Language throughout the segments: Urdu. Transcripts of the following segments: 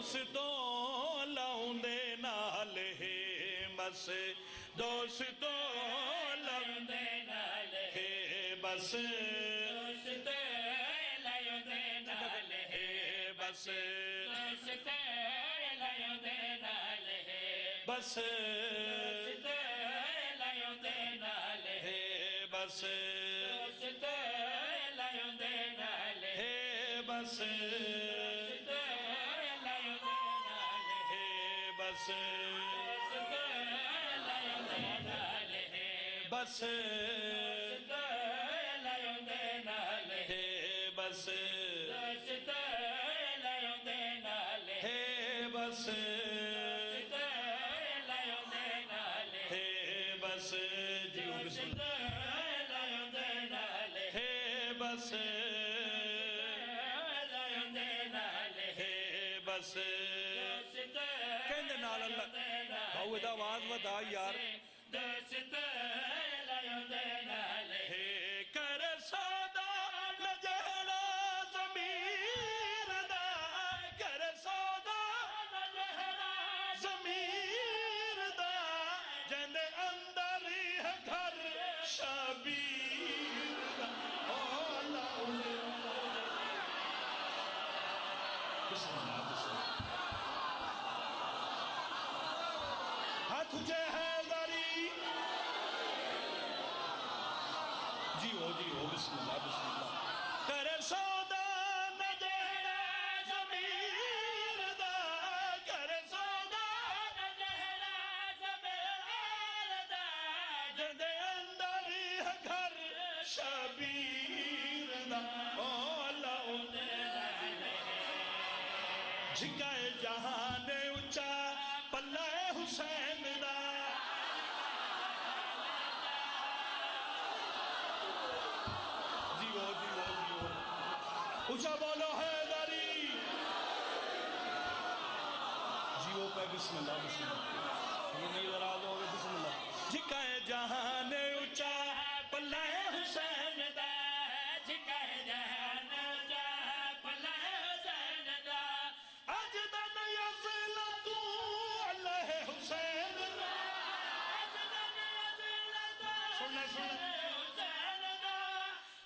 دوستوں لاؤندے نال ہے بس دوستوں لاؤندے نال ہے بس دوستوں لاؤندے نال ہے بس دوستوں لاؤندے نال ہے بس دوستوں لاؤندے نال ہے بس دوستوں لاؤندے نال ہے بس بس بس بس بس بس جیو بسم بس بس کہندے نال اللہ بھاؤ دا آواز ودا یار کر سودا نہ جہڑا ضمیر دا کر سودا نہ جہڑا ضمیر دا جندے اندر ہے گھر شبیر دا بسم اللہ بسم اللہ ہاتھ اچھے ہے داری جی ہو بسم اللہ بسم اللہ کر سودا نہ جہڑا ضمیر دا کر سودا نہ جہڑا ضمیر دا جندے اندر ہے گھر شبیر دا اللہ جھکائے جہان اچھا پلہ حسین دا جیو اچھا بولو حیدری جیو پہ بسم اللہ بسم اللہ یہ نہیں ذرا دو بسم اللہ جھکائے جہان اچھا پلہ حسین دا جھکائے جہان اچھا پلہ حسین دا اجدن یزل تو اللہ حسین دا اجدن یزل تو حسین دا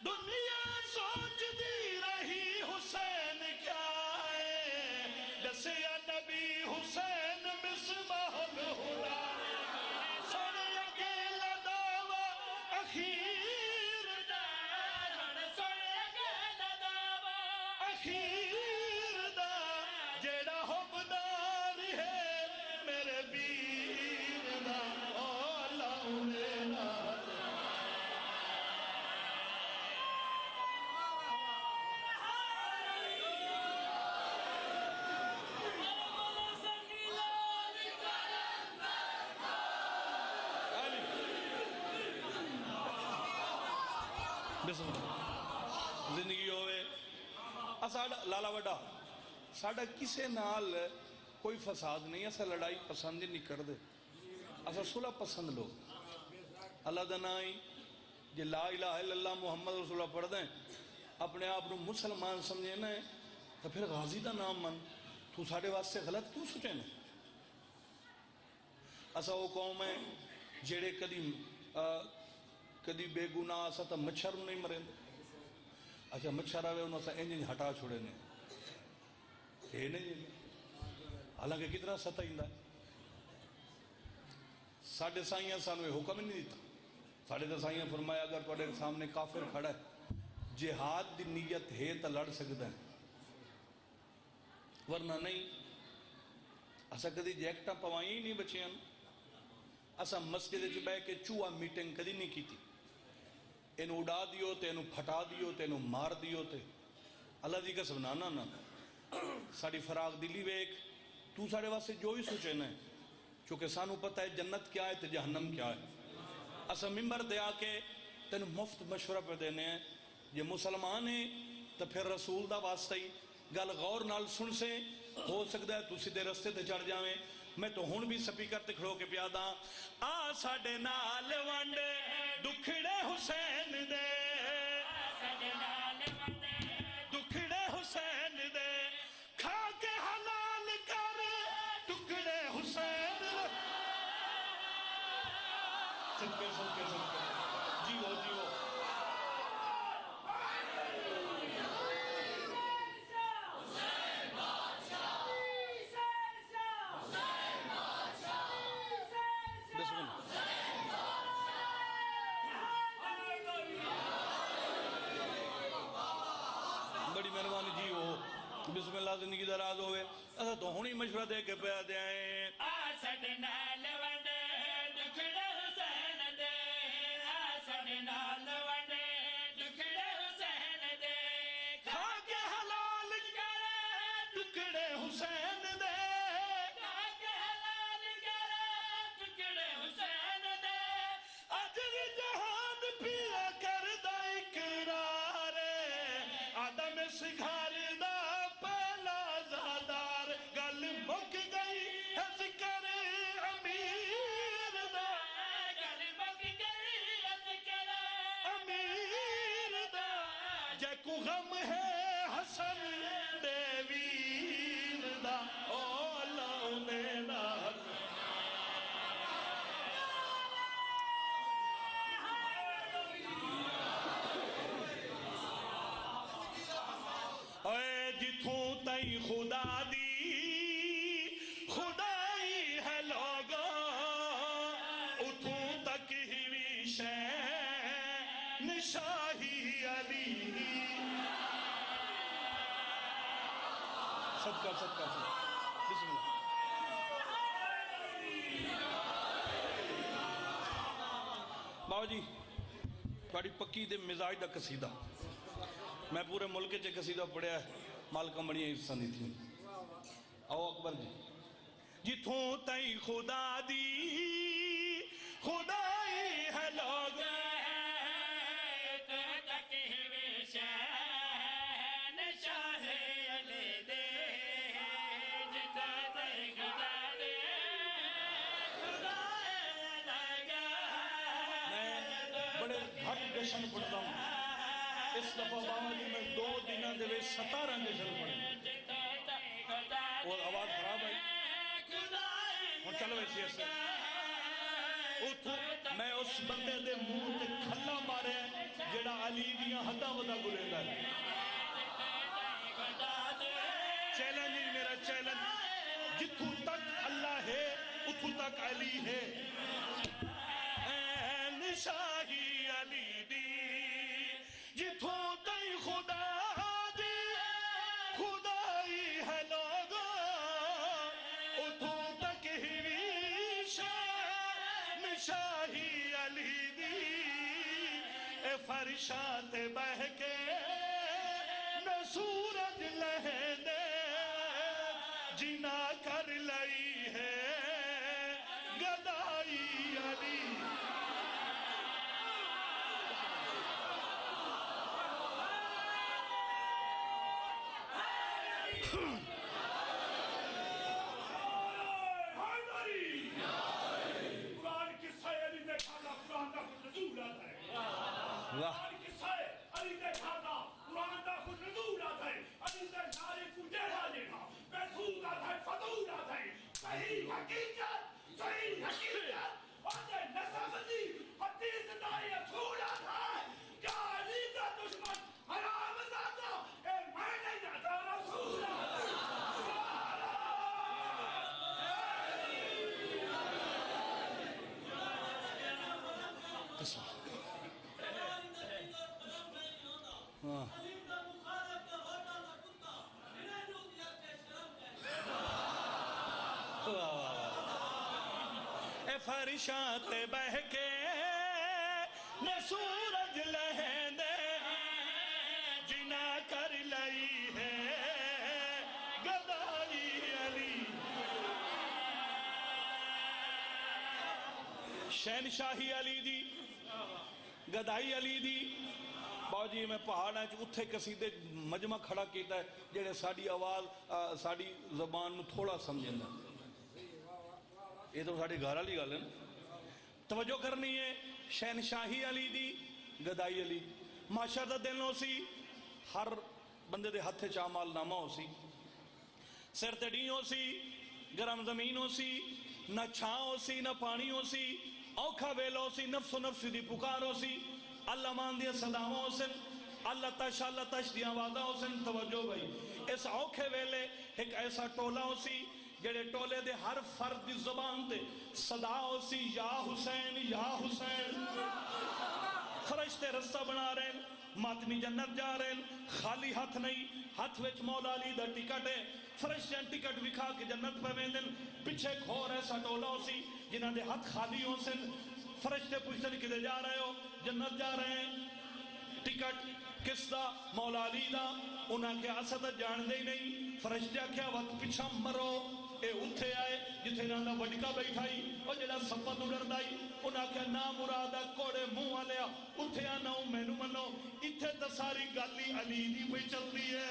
دنیا سوچ دی رہی حسین کیا ہے دسیا نبی حسین مصباح الہدا سنے اکیلا دعویٰ اخیر دا سنے اکیلا دعویٰ اخیر دا جیڑا حبدار ہے میرے بیر دا اللہ علیہ زندگی ہوئے لالا وڈا ساڑھا کسے نال کوئی فساد نہیں ایسا لڑائی پسند نہیں کر دے ایسا صلح پسند لوگ اللہ دنائی جی لا الہ الا اللہ محمد رسول اللہ پڑھ دیں اپنے آپ نے مسلمان سمجھے نا تو پھر غازی دا نام من تو ساڑھے واسطے غلط کیوں سوچے نا ایسا وہ قوم ہے جیڑے کدی بے گناہ ایسا تا مچھر نہیں مریں دے اچھا مچھر آوے انہوں سے انجن ہٹا چھوڑے نے یہ نہیں حالانکہ کتنا ستا ہی ہے ساڑھے سائیاں سانوے حکم نہیں دیتا ساڑھے سائیاں فرمایا اگر توڑے سامنے کافر کھڑا ہے جہاد دی نیت ہے تا لڑ سکتا ہے ورنہ نہیں ایسا کدی جیکٹا پوائیں ہی نہیں بچے ہیں ایسا مسجد جبے کے چوہا میٹنگ کدی نہیں کی تھی انہوں اڑا دیو تے انہوں پھٹا دیو تے انہوں مار دیو تے اللہ دی کا سبنانا نا ساڑھی فراغ دلی وے ایک تو ساڑھے واسے جو ہی سوچے نا چونکہ سانو پتہ ہے جنت کیا ہے تے جہنم کیا ہے ایسا ممبر دے آکے تینوں مفت مشورہ پہ دینے ہیں یہ مسلمان ہیں تو پھر رسول دا واسطہ ہی گل غور نال سن سے ہو سکتا ہے تو سیدھے رستے تے چڑھ جاویں میں تو ہون بھی سپیکر تے کھڑو کے پیادا آ ساڑھے نال وانڈے دکھڑے حسین دے ساڑھے نال وانڈے دکھڑے حسین دے کھا کے حلال کا صدقے صدقے صدقے جیو جیو بسم اللہ بڑی مہربانی جی ہو بسم اللہ زندگی دراز ہوئے ایسا تو ہونی مشورہ دے کے پہ دیں آسد نال وڈے دکھڑے حسین دے آسد نال وڈے دکھڑے حسین دے کھا کے حلال کرے ٹکڑے حسین دے کھا کے حلال کرے ٹکڑے حسین دے اجر جہان پیا کردہ اقرار آدم سگھار دا پہلا زادار گل مک گئی ہے ذکر امیر دا گل مک گئی ہے ذکر امیر دا جے کو غم ہے حسن دے ویر دا او اللہ میرا اے جتھوں تئی خدا دی خدائی ہے لوگو اتھوں تک ہی شین شاہی علی صدقہ صدقہ صدقہ بسم اللہ بابا جی بڑی پکی دے مزاج دا قصیدہ میں پورے ملک چے قصیدہ پڑھیا ہے مالکہ بڑی حصہ نہیں تھی آؤ اکبر جی جتھوں تئی خدا دی خدائی ہے لوگ تک ہی شہن شاہ علی دے جتا تے خدا دے خدا لگا میں بڑے گھٹ جشن پڑھتا ہوں اس دفعہ بابا جی میں 2 دنوں دے 17 جشن پڑھیں اور آواز خراب ہے اور چلو ایسی ایسے میں اس بندے دے منہ تے کھلا مارے جڑا علی دیاں حدہ ودا گلے گا چیلنج میرا چیلنج جتھوں تک اللہ ہے اتھوں تک علی ہے این شاہی علی دی جتھوں تئی خدا دی خدائی ہے لوگو اتھوں تک ہی شان شاہی علی دی اے فرشات بہ کے نہ سورج لہ دے جنا کر لئی ہے گدائی علی واہ اے فرشات بہ کے نہ سورج لہندے جنا کر لئی ہے گدائی علی شہنشاہی علی دی گدائی علی دی باو جی میں پہاڑا اتھے قصیدے مجمع کھڑا کیتا ہے جڑے ساڑی آواز ساڑی زبان نو تھوڑا سمجھیں دا یہ تو ساڑی گھر علی گل ہے نا توجہ کرنی ہے شہنشاہی علی دی گدائی علی معاشر دا دن ہو سی ہر بندے دے ہتھے چامال نامہ ہو سی سر تے ڈی ہو سی گرم زمین ہو سی نہ چھاں ہو سی نہ پانی ہو سی اوکھا ویلو سی نفس و نفسی دی پکارو سی اللہ مان دیا صداواں سن اللہ تش دی آوازاں سن توجہ بھائی اس اوکھے ویلے ایک ایسا ٹولا ہو سی جڑے ٹولے دے ہر فرد دی زبان تے صدا ہو سی یا حسین یا حسین فرشتے رستہ بنا رہے ہیں ماتمی جنت جا رہے ہیں خالی ہاتھ نہیں ہاتھ وچ مولا علی دا ٹکٹ ہے فرشتے ٹکٹ وکھا کے جنت پہ ویندن پیچھے کھور ایسا ٹولا ہو سی جنہاں دے ہاتھ خالی ہو سن فرشتے پوچھتے کدے جا رہے ہو جنت جا رہے ہیں ٹکٹ کس دا مولا علی دا انہاں کے اسد جان دے نہیں فرشتے کیا وقت پیچھا مرو اے اتھے آئے جتھے نانا وڈکا بیٹھائی اور جڑا سپت اڑردائی انہاں کیا نام مرادہ کوڑے منہ آلیا اتھے آنا ہوں میں نو منو اتھے تا ساری گالی علی دی پہ چلتی ہے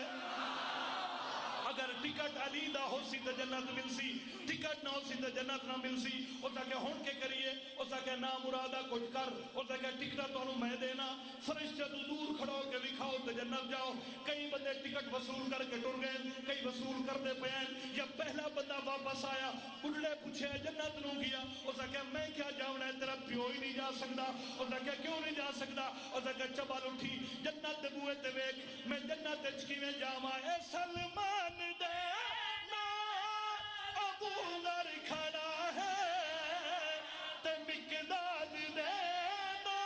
اگر ٹکٹ علی دا ہو سی تا جنت مل سی ٹکٹ نہ ہو سی تا جنت نہ مل سی اس کا کہ ہون کے کریے اس کا کہ نام مرادہ کچھ کر اس کا کہ ٹکٹ تو انہوں میں دینا فرشتے تو دور کھڑو کے دکھاؤ تو جنت جاؤ کئی بندے ٹکٹ وصول کر کے ٹر گئے کئی وصول کر دے پہن یا پہلا بندہ واپس آیا اڑلے پوچھے جنت نو گیا اس کا کہ میں کیا جاؤنا ہے تیرا پیو ہی نہیں جا سکتا اس کا کہ کیوں نہیں جا سکتا اس کا کہ چبال اٹھی جنت دے بوئے تے ویک میں جنت دے چکی میں جاما اے سلمان دینا ابو در کھڑا ہے تے مقداد دینا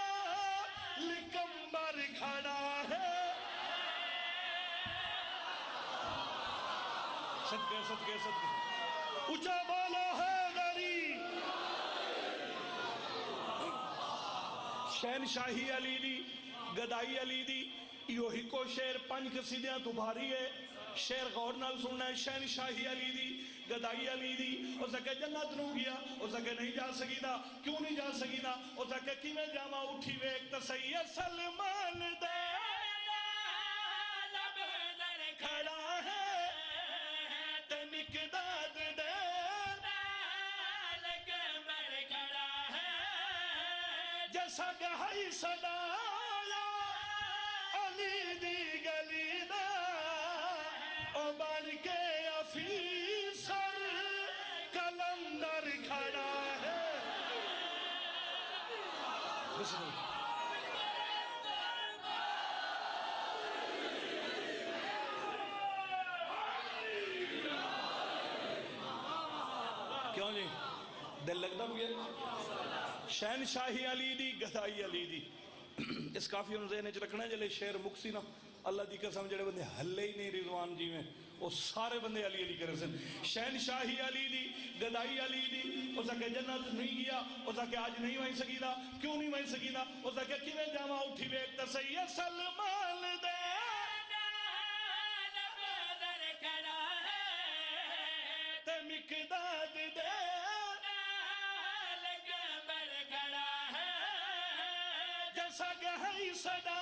لکمبر کھڑا ہے صدقے صدقے صدقے اچھا بالا ہے داری شہنشاہی علی دی گدائی علی دی یو ہی کو شیر پنج قصیدیاں تو بھاری ہے شیر غور نال سننا ہے شہنشاہی علی دی گدائی علی دی او سکے جنت نو گیا او سکے نہیں جا سکی دا کیوں نہیں جا سکی دا او سکے کی میں جاما اٹھی وے ایک تسیح سلمان دے لب در کھڑا ہے تے مقداد دے لکمبر کھڑا ہے جیسا گہائی صدا علی دی گلی دا او بن کے افیسر کلندر کھڑا ہے بسم اللہ کیوں جی دل لگتا بھی ہے شہنشاہی علی دی گدائی علی دی اس کافی انہوں ذہنے چ رکھنا ہے جلے شیر مکسی نا اللہ دی قسم جڑے بندے ہلے ہی نہیں رضوان جی میں وہ سارے بندے علی علی کرے سن شہنشاہی علی دی گدائی علی دی اس کا کہ جنت نہیں گیا اس کا کہ آج نہیں وہیں سکی دا کیوں نہیں وہیں سکی دا اس کا کہ کیویں جاواں اٹھی ویک تے سید سلمان دے تے مقداد دے جیسا گہائی صدا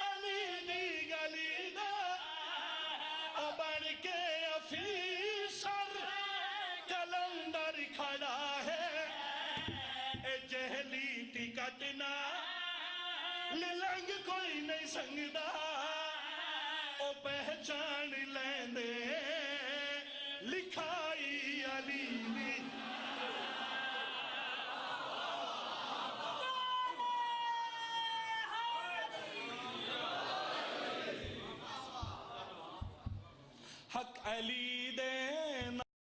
علی دی گلی دا بڑھ کے افیسر کلندر کھڑا ہے اے جہلی ٹکٹ نہ للنگ کوئی نہیں سنگدا او پہچان لیندے لکھائی علی دی حق علی دے